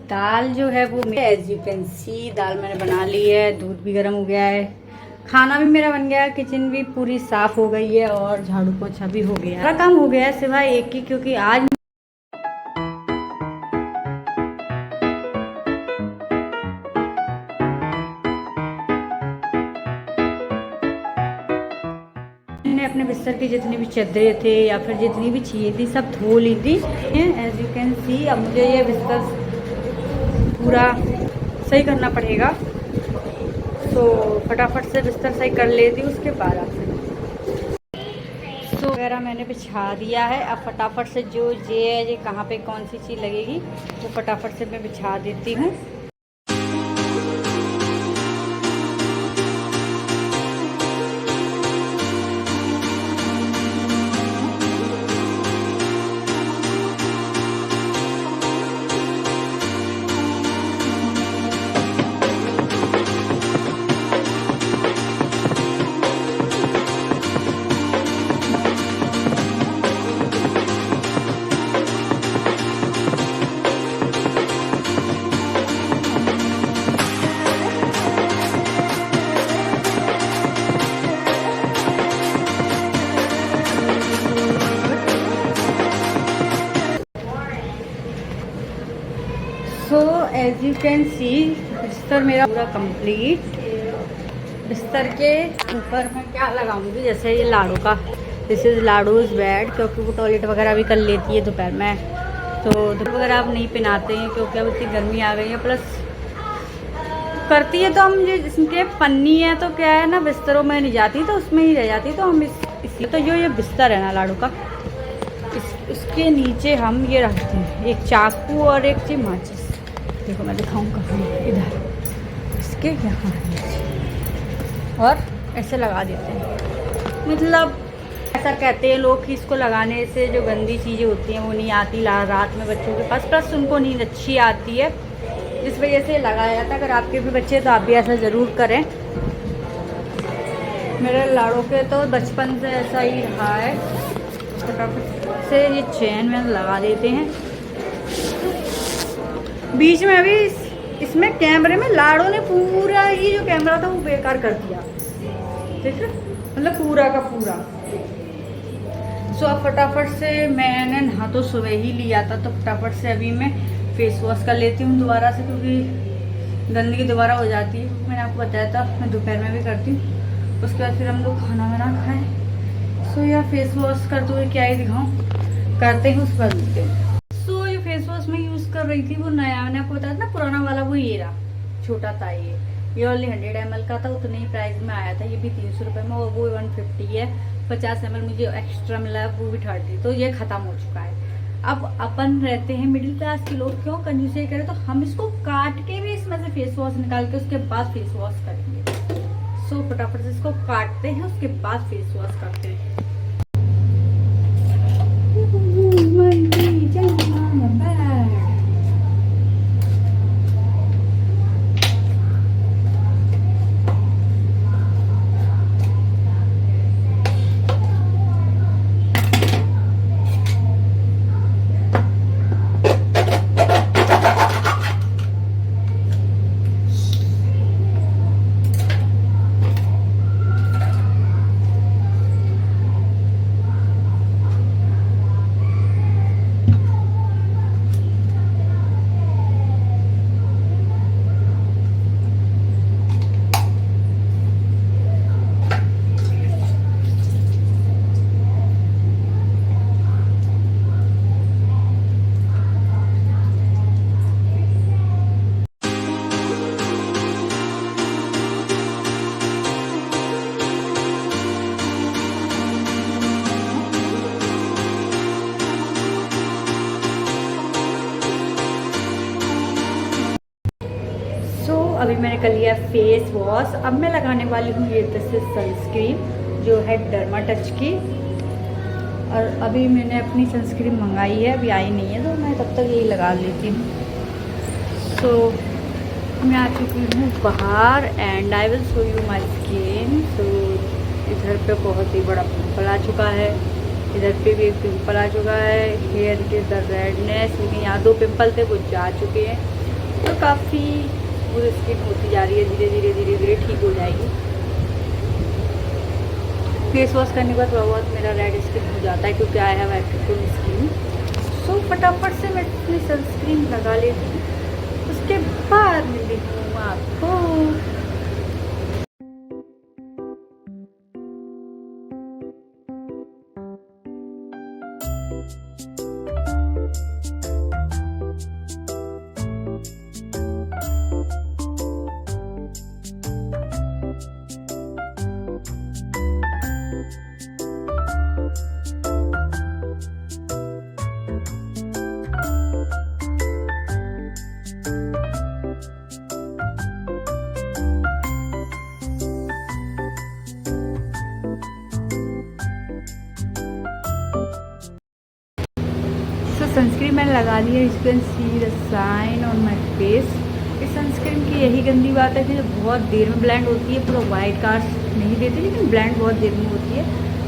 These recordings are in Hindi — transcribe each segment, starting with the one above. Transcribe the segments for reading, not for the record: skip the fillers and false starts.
दाल जो है वो एज यू कैन सी दाल मैंने बना ली है। दूध भी गर्म हो गया है, खाना भी मेरा बन गया है, किचन भी पूरी साफ हो गई है और झाड़ू पोछा भी हो गया है। सारा काम हो गया है सिवाय एक की, क्योंकि आज मैंने अपने बिस्तर की जितनी भी चादरें थे या फिर जितनी भी चीज़ें थी सब धो ली थी। एज यू कैन सी अब मुझे ये बिस्तर पूरा सही करना पड़ेगा, तो फटाफट से बिस्तर सही कर लेती हूँ। उसके बाद आपसे वगैरह मैंने बिछा दिया है। अब फटाफट से जो ये कहाँ पे कौन सी चीज़ लगेगी वो फटाफट से मैं बिछा देती हूँ। एज यू कैन सी बिस्तर मेरा पूरा कंप्लीट। बिस्तर के ऊपर मैं क्या लगाऊंगी, जैसे ये लाडू का, दिस इज़ लाडूज बेड, क्योंकि वो टॉयलेट वगैरह भी कर लेती है दोपहर में, तो दोपहर वगैरह आप नहीं पहनाते हैं क्योंकि अब इतनी गर्मी आ गई है। प्लस करती है तो हम ये जिसके पन्नी है तो क्या है ना, बिस्तरों में नहीं जाती तो उसमें ही रह जाती, तो हम इसलिए तो जो ये बिस्तर है ना लाडू का, उसके नीचे हम ये रखते हैं एक चाकू और एक चीज माचिस। देखो मैं दिखाऊँ कहाँ, इधर इसके यहाँ, और ऐसे लगा देते हैं। मतलब ऐसा कहते हैं लोग कि इसको लगाने से जो गंदी चीज़ें होती हैं वो नहीं आती रात में बच्चों के पास, प्लस उनको नींद अच्छी आती है, इस वजह से लगाया जाता है। अगर आपके भी बच्चे तो आप भी ऐसा ज़रूर करें। मेरे लाड़ों के तो बचपन से ऐसा ही रहा है। फटाफट से ये चेन में लगा देते हैं। बीच में अभी इसमें कैमरे में लाड़ों ने पूरा ही जो कैमरा था वो बेकार कर दिया, ठीक है, मतलब पूरा का पूरा। अब फटाफट से मैंने नहा तो सुबह ही लिया था, तो फटाफट से अभी मैं फेस वॉश कर लेती हूँ दोबारा से, क्योंकि गंदगी दोबारा हो जाती है। मैंने आपको बताया था मैं दोपहर में भी करती हूँ, उसके बाद फिर हम लोग खाना वाना खाएं। या फेस वॉश करते हुए क्या ही दिखाऊँ, करते हैं उसके बाद मिलते हैं। ये फेस वॉश में यूज़ कर रही थी वो नया, मैंने आपको बताया था ना पुराना वाला, वो ये रहा, छोटा था ये ओनली 100 ml का था, उतने ही प्राइस में आया था। ये भी 300 रुपये में, और वो 150 है। 50 ml मुझे एक्स्ट्रा मिला है, वो भी 30, तो ये ख़त्म हो चुका है। अब अपन रहते हैं मिडिल क्लास के लोग, क्यों कंजूसी करें, तो हम इसको काट के भी इसमें से फेस वॉश निकाल के उसके बाद फेस वॉश करेंगे। फटाफट से इसको काटते हैं, उसके बाद फेस वॉश करते हैं। अभी मैंने कर लिया फेस वॉश। अब मैं लगाने वाली हूँ ये दिस इज सनस्क्रीन, जो है डर्मा टच की। और अभी मैंने अपनी सनस्क्रीन मंगाई है, अभी आई नहीं है, तो मैं तब तक यही लगा लेती हूँ। मैं आ चुकी हूँ बाहर and I will show you my skin. इधर पे बहुत ही बड़ा पिंपल आ चुका है, इधर पे भी एक पिंपल आ चुका है। Here it is the redness, लेकिन यहाँ 2 पिंपल थे वो जा चुके हैं। तो काफ़ी पूरी स्किन होती जा रही है, धीरे धीरे धीरे धीरे ठीक हो जाएगी। फेस वॉश करने के बाद थोड़ा बहुत मेरा रेड स्किन हो जाता है क्योंकि आई हैव एक्टिव स्किन। सो फटाफट से मैं अपनी सनस्क्रीन लगा लेती हूँ, उसके बाद मिलती हूँ आपको। सनस्क्रीन मैंने लगा ली है। You can see the sign on my face. इस सनस्क्रीन की यही गंदी बात है कि जो बहुत देर में ब्लेंड होती है, पूरा वाइट कास्ट नहीं देती, लेकिन ब्लेंड बहुत देर में होती है।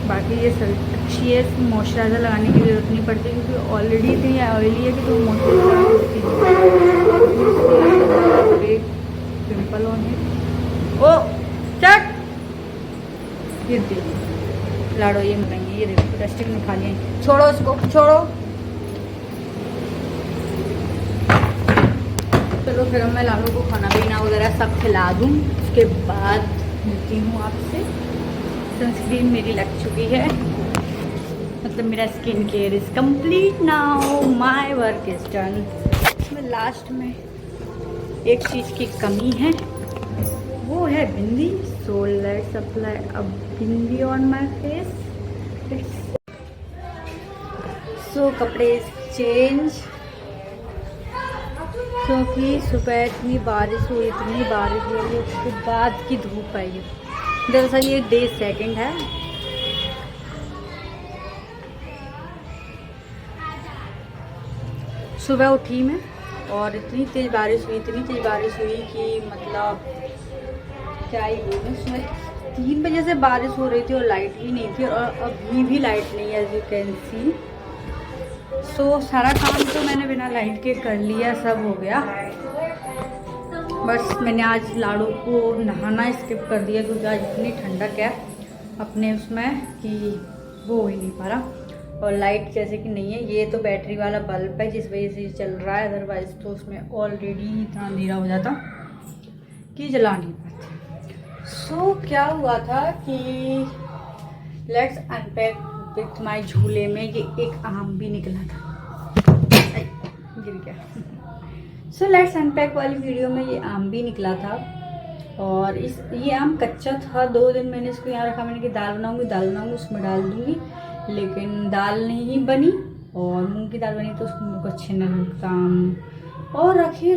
बाकी ये अच्छी है, इसमें मॉइस्चराइज़र लगाने की ज़रूरत नहीं पड़ती क्योंकि ऑलरेडी इतनी ऑयली है कि तो मॉइस्चराइज़र होती नहीं। पिंपल ऑन है। ओ चट ये देखो लाड़ो, ये नहीं, ये देखो डस्टिक में खा लिया। छोड़ो उसको, छोड़ो। चलो फिर मैं लालू को खाना पीना वगैरह सब खिला दूँ, उसके बाद मिलती हूँ आपसे। सनस्क्रीन मेरी लग चुकी है, मतलब मेरा skin care is complete now, my work is done. इसमें लास्ट में एक चीज़ की कमी है, वो है bindi. So let's apply a bindi on my face. So कपड़े चेंज, क्योंकि सुबह इतनी बारिश हुई उसके बाद की धूप आई है। दरअसल ये डे 2 है। सुबह उठी मैं और इतनी तेज़ बारिश हुई कि मतलब क्या ही बोलूं। सुबह 3 बजे से बारिश हो रही थी और लाइट भी नहीं थी, और अभी भी लाइट नहीं है, एज यू कैन सी। सो सारा काम तो मैंने बिना लाइट के कर लिया, सब हो गया। बस मैंने आज लाड़ू को नहाना स्किप कर दिया क्योंकि आज इतनी ठंडक है अपने उसमें कि वो हो ही नहीं पा रहा। और लाइट जैसे कि नहीं है, ये तो बैटरी वाला बल्ब है जिस वजह से चल रहा है, अदरवाइज तो उसमें ऑलरेडी इतना अंधेरा हो जाता कि जला नहीं पाते। सो क्या हुआ था कि लेट्स अनपैक विथ माई झूले में ये एक आम भी निकला था, गिर गया। सो लेट्स अनपैक वाली वीडियो में ये आम भी निकला था, और ये आम कच्चा था। 2 दिन मैंने इसको यहाँ रखा, मैंने कि दाल बनाऊंगी उसमें डाल दूंगी, लेकिन दाल नहीं बनी, और मूंग की दाल बनी तो उसको मेरे को अच्छे न लगता आम, और रखी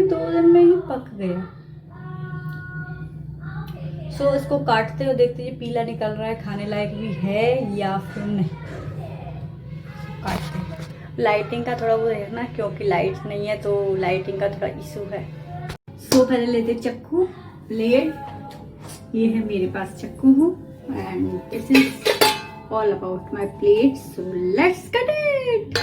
2 दिन में ही पक गया। सो इसको काटते हो, देखते ये पीला निकल रहा है, खाने लायक भी है या फिर नहीं। काटते हैं। लाइटिंग का थोड़ा वो है ना, क्योंकि लाइट नहीं है तो लाइटिंग का थोड़ा इशू है। सो पहले लेते चक्कू, प्लेट। ये है मेरे पास चक्कू हूँ, and this is all about my plate. So let's cut it.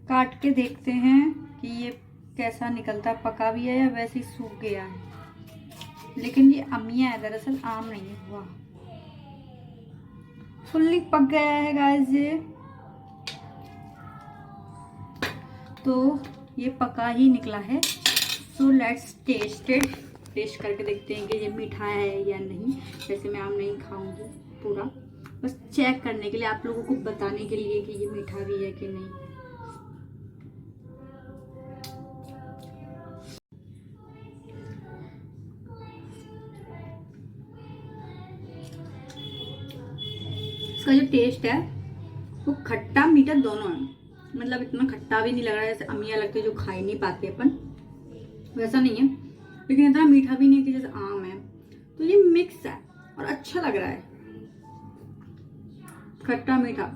काट के देखते हैं कि ये कैसा निकलता, पका भी है या वैसे ही सूख गया है। लेकिन ये अमिया है, दरअसल आम नहीं है। वाह, फुल्ली पक गया है गाइस ये। तो ये पका ही निकला है। So let's taste it. Taste करके देखते हैं कि ये मीठा है या नहीं। वैसे मैं आम नहीं खाऊंगी पूरा, बस चेक करने के लिए, आप लोगों को बताने के लिए कि ये मीठा भी है कि नहीं। इसका जो टेस्ट है वो खट्टा मीठा दोनों है, मतलब इतना खट्टा भी नहीं लग रहा है जैसे अमिया लगती है जो खा ही नहीं पाते अपन, वैसा नहीं है, लेकिन इतना मीठा भी नहीं है कि जैसे आम है। तो ये मिक्स है और अच्छा लग रहा है, खट्टा मीठा।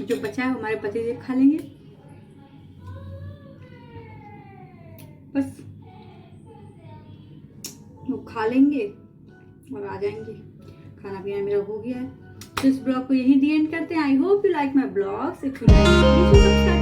जो बचा है हमारे पतिदेव खा लेंगे, बस वो खा लेंगे और आ जाएंगे। खाना पीना मेरा हो गया है, तो इस ब्लॉग को यहीं दी एंड करते हैं। I hope you like my blogs. If you like please subscribe